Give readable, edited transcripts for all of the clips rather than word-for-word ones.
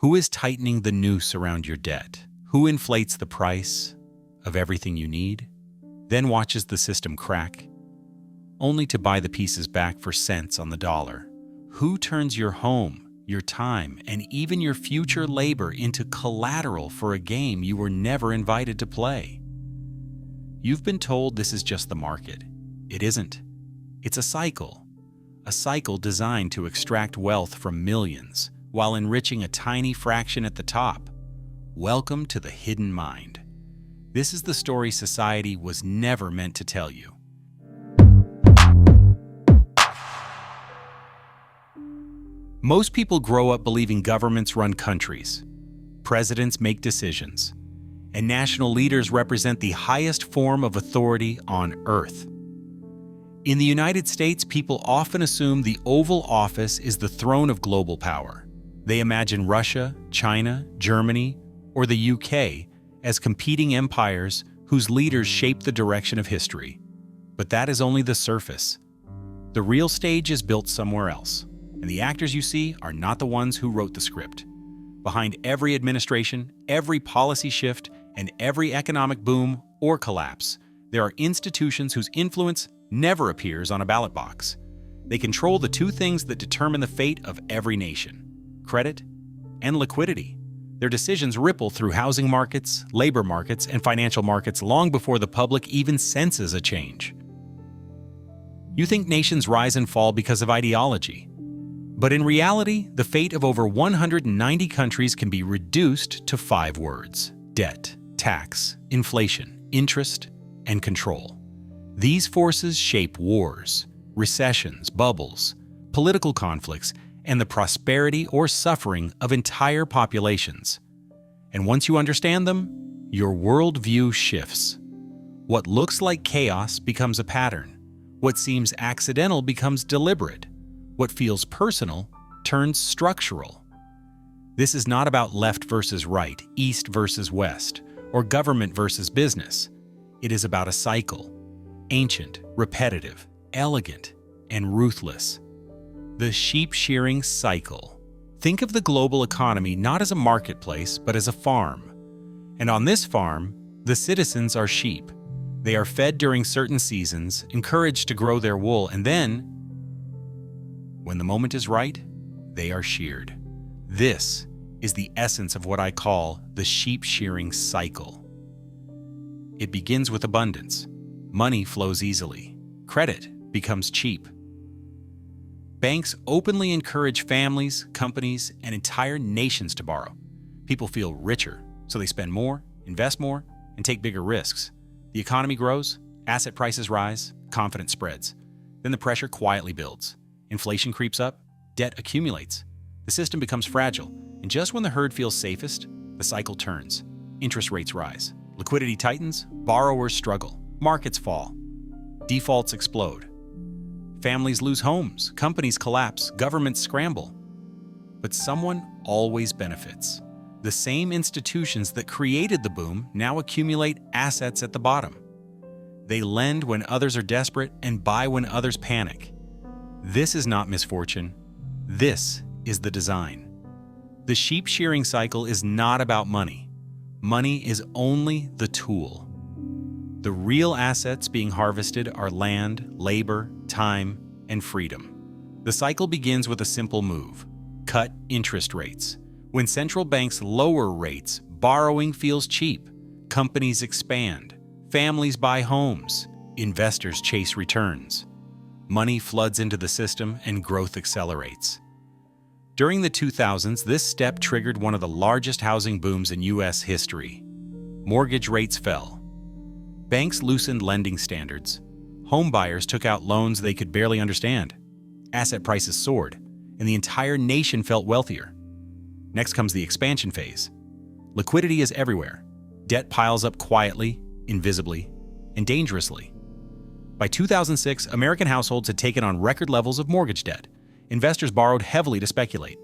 Who is tightening the noose around your debt? Who inflates the price of everything you need, then watches the system crack, only to buy the pieces back for cents on the dollar? Who turns your home, your time, and even your future labor into collateral for a game you were never invited to play? You've been told this is just the market. It isn't. It's a cycle designed to extract wealth from millions while enriching a tiny fraction at the top. Welcome to the hidden mind. This is the story society was never meant to tell you. Most people grow up believing governments run countries, presidents make decisions, and national leaders represent the highest form of authority on Earth. In the United States, people often assume the Oval Office is the throne of global power. They imagine Russia, China, Germany, or the UK as competing empires whose leaders shape the direction of history. But that is only the surface. The real stage is built somewhere else, and the actors you see are not the ones who wrote the script. Behind every administration, every policy shift, and every economic boom or collapse, there are institutions whose influence never appears on a ballot box. They control the two things that determine the fate of every nation: credit and liquidity. Their decisions ripple through housing markets, labor markets, and financial markets long before the public even senses a change. You think nations rise and fall because of ideology. But in reality, the fate of over 190 countries can be reduced to 5 words: debt, tax, inflation, interest, and control. These forces shape wars, recessions, bubbles, political conflicts, and the prosperity or suffering of entire populations. And once you understand them, your worldview shifts. What looks like chaos becomes a pattern. What seems accidental becomes deliberate. What feels personal turns structural. This is not about left versus right, east versus west, or government versus business. It is about a cycle. Ancient, repetitive, elegant, and ruthless. The sheep-shearing cycle. Think of the global economy not as a marketplace, but as a farm. And on this farm, the citizens are sheep. They are fed during certain seasons, encouraged to grow their wool, and then, when the moment is right, they are sheared. This is the essence of what I call the sheep-shearing cycle. It begins with abundance. Money flows easily. Credit becomes cheap. Banks openly encourage families, companies, and entire nations to borrow. People feel richer, so they spend more, invest more, and take bigger risks. The economy grows, asset prices rise, confidence spreads. Then the pressure quietly builds. Inflation creeps up, debt accumulates. The system becomes fragile, and just when the herd feels safest, the cycle turns. Interest rates rise. Liquidity tightens, borrowers struggle. Markets fall. Defaults explode. Families lose homes, companies collapse, governments scramble. But someone always benefits. The same institutions that created the boom now accumulate assets at the bottom. They lend when others are desperate and buy when others panic. This is not misfortune. This is the design. The sheep-shearing cycle is not about money. Money is only the tool. The real assets being harvested are land, labor, time, and freedom. The cycle begins with a simple move: cut interest rates. When central banks lower rates, borrowing feels cheap. Companies expand. Families buy homes. Investors chase returns. Money floods into the system and growth accelerates. During the 2000s, this step triggered one of the largest housing booms in U.S. history. Mortgage rates fell. Banks loosened lending standards. Home buyers took out loans they could barely understand. Asset prices soared, and the entire nation felt wealthier. Next comes the expansion phase. Liquidity is everywhere. Debt piles up quietly, invisibly, and dangerously. By 2006, American households had taken on record levels of mortgage debt. Investors borrowed heavily to speculate.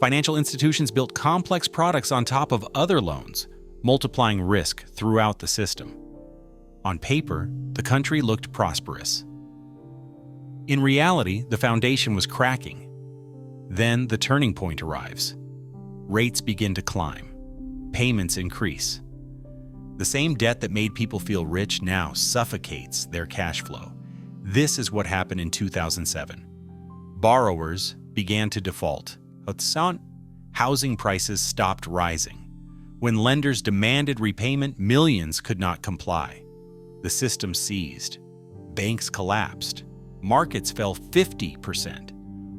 Financial institutions built complex products on top of other loans, multiplying risk throughout the system. On paper, the country looked prosperous. In reality, the foundation was cracking. Then the turning point arrives. Rates begin to climb. Payments increase. The same debt that made people feel rich now suffocates their cash flow. This is what happened in 2007. Borrowers began to default. Housing prices stopped rising. When lenders demanded repayment, millions could not comply. The system seized. Banks collapsed. Markets fell 50%.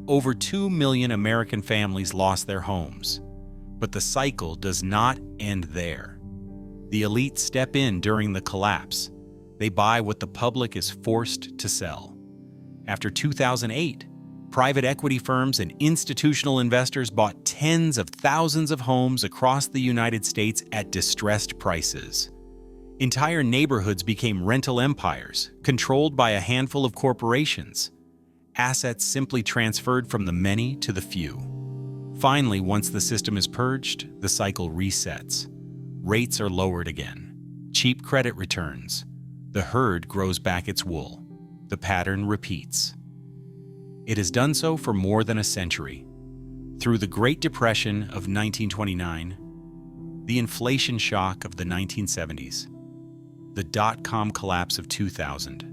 Over 2 million American families lost their homes. But the cycle does not end there. The elite step in during the collapse. They buy what the public is forced to sell. After 2008, private equity firms and institutional investors bought tens of thousands of homes across the United States at distressed prices. Entire neighborhoods became rental empires, controlled by a handful of corporations. Assets simply transferred from the many to the few. Finally, once the system is purged, the cycle resets. Rates are lowered again. Cheap credit returns. The herd grows back its wool. The pattern repeats. It has done so for more than a century. Through the Great Depression of 1929, the inflation shock of the 1970s, the dot-com collapse of 2000,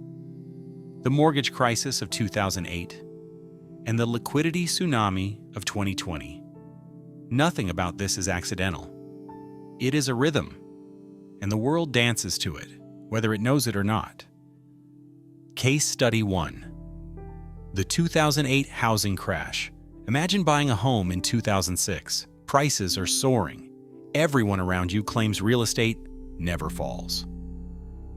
the mortgage crisis of 2008, and the liquidity tsunami of 2020. Nothing about this is accidental. It is a rhythm, and the world dances to it, whether it knows it or not. Case Study 1. The 2008 housing crash. Imagine buying a home in 2006. Prices are soaring. Everyone around you claims real estate never falls.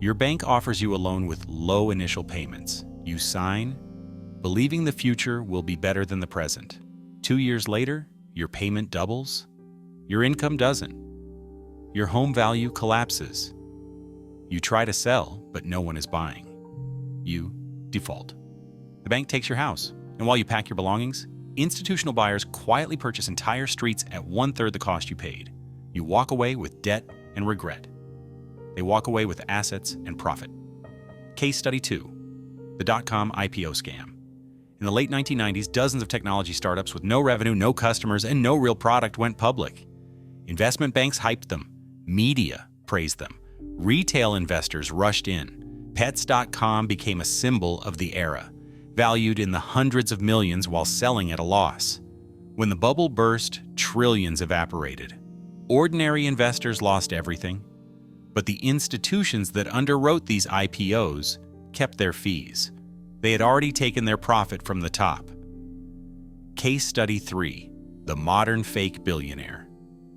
Your bank offers you a loan with low initial payments. You sign, believing the future will be better than the present. 2 years later, your payment doubles. Your income doesn't. Your home value collapses. You try to sell, but no one is buying. You default. The bank takes your house, and while you pack your belongings, institutional buyers quietly purchase entire streets at 1/3 the cost you paid. You walk away with debt and regret. They walk away with assets and profit. Case Study 2. The dot-com IPO scam. In the late 1990s, dozens of technology startups with no revenue, no customers, and no real product went public. Investment banks hyped them. Media praised them. Retail investors rushed in. Pets.com became a symbol of the era, valued in the hundreds of millions while selling at a loss. When the bubble burst, trillions evaporated. Ordinary investors lost everything, but the institutions that underwrote these IPOs kept their fees. They had already taken their profit from the top. Case Study 3. The modern fake billionaire.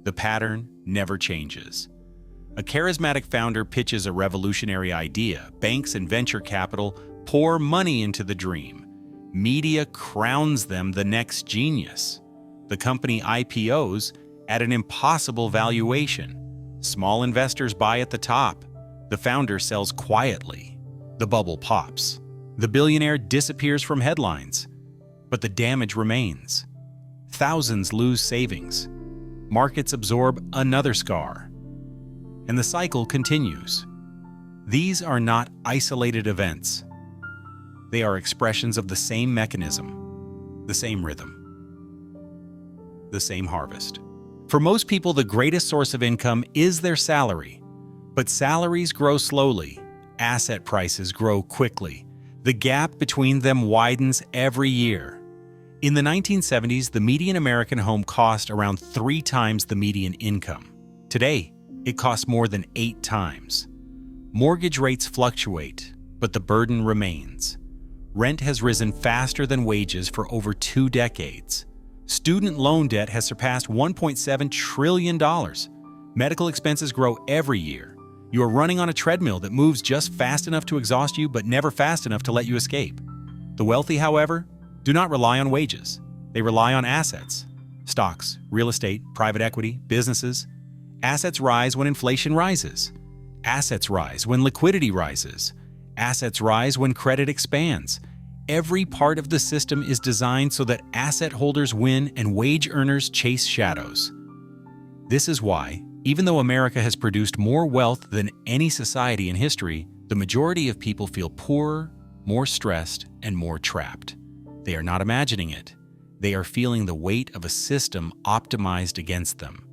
The pattern never changes. A charismatic founder pitches a revolutionary idea. Banks and venture capital pour money into the dream. Media crowns them the next genius. The company IPOs at an impossible valuation. Small investors buy at the top. The founder sells quietly. The bubble pops. The billionaire disappears from headlines, but the damage remains. Thousands lose savings. Markets absorb another scar. And the cycle continues. These are not isolated events. They are expressions of the same mechanism, the same rhythm, the same harvest. For most people, the greatest source of income is their salary. But salaries grow slowly. Asset prices grow quickly. The gap between them widens every year. In the 1970s, the median American home cost around 3 times the median income. Today, it costs more than 8 times. Mortgage rates fluctuate, but the burden remains. Rent has risen faster than wages for over 2 decades. Student loan debt has surpassed $1.7 trillion. Medical expenses grow every year. You are running on a treadmill that moves just fast enough to exhaust you, but never fast enough to let you escape. The wealthy, however, do not rely on wages. They rely on assets. Stocks, real estate, private equity, businesses. Assets rise when inflation rises. Assets rise when liquidity rises. Assets rise when credit expands. Every part of the system is designed so that asset holders win and wage earners chase shadows. This is why, even though America has produced more wealth than any society in history, the majority of people feel poorer, more stressed, and more trapped. They are not imagining it. They are feeling the weight of a system optimized against them.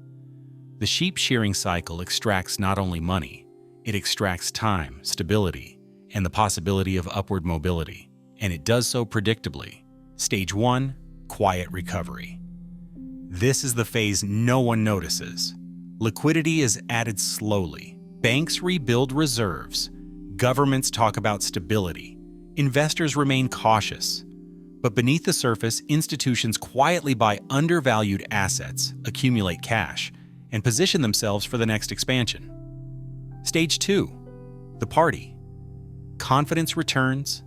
The sheep shearing cycle extracts not only money, it extracts time, stability, and the possibility of upward mobility, and it does so predictably. Stage 1, quiet recovery. This is the phase no one notices. Liquidity is added slowly. Banks rebuild reserves. Governments talk about stability. Investors remain cautious. But beneath the surface, institutions quietly buy undervalued assets, accumulate cash, and position themselves for the next expansion. Stage 2, the party. Confidence returns,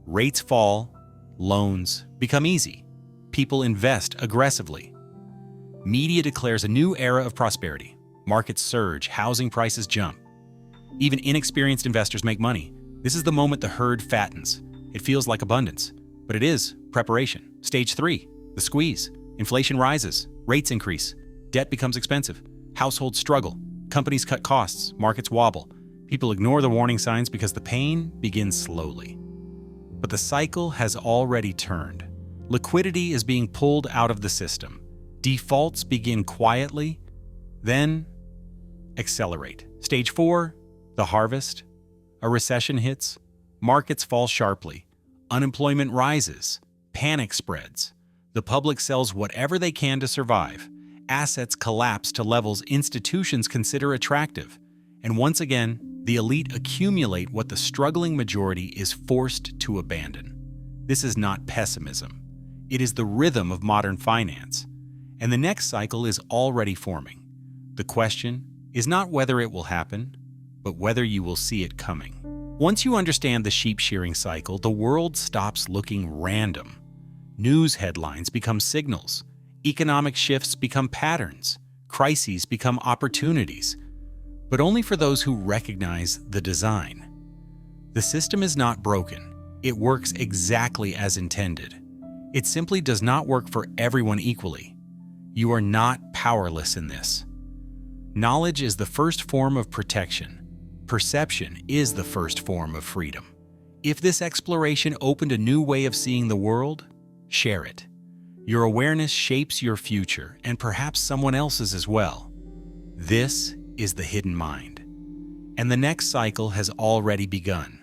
rates fall, loans become easy. People invest aggressively. Media declares a new era of prosperity. Markets surge, housing prices jump. Even inexperienced investors make money. This is the moment the herd fattens. It feels like abundance, but it is preparation. Stage 3, the squeeze. Inflation rises, rates increase, debt becomes expensive, households struggle, companies cut costs, markets wobble. People ignore the warning signs because the pain begins slowly. But the cycle has already turned. Liquidity is being pulled out of the system. Defaults begin quietly, then accelerate. Stage 4, the harvest. A recession hits, markets fall sharply, unemployment rises, panic spreads. The public sells whatever they can to survive. Assets collapse to levels institutions consider attractive. And once again, the elite accumulate what the struggling majority is forced to abandon. This is not pessimism. It is the rhythm of modern finance. And the next cycle is already forming. The question is not whether it will happen, but whether you will see it coming. Once you understand the sheep shearing cycle, the world stops looking random. News headlines become signals. Economic shifts become patterns. Crises become opportunities. But only for those who recognize the design. The system is not broken. It works exactly as intended. It simply does not work for everyone equally. You are not powerless in this. Knowledge is the first form of protection. Perception is the first form of freedom. If this exploration opened a new way of seeing the world, share it. Your awareness shapes your future and perhaps someone else's as well. This is the hidden mind. And the next cycle has already begun.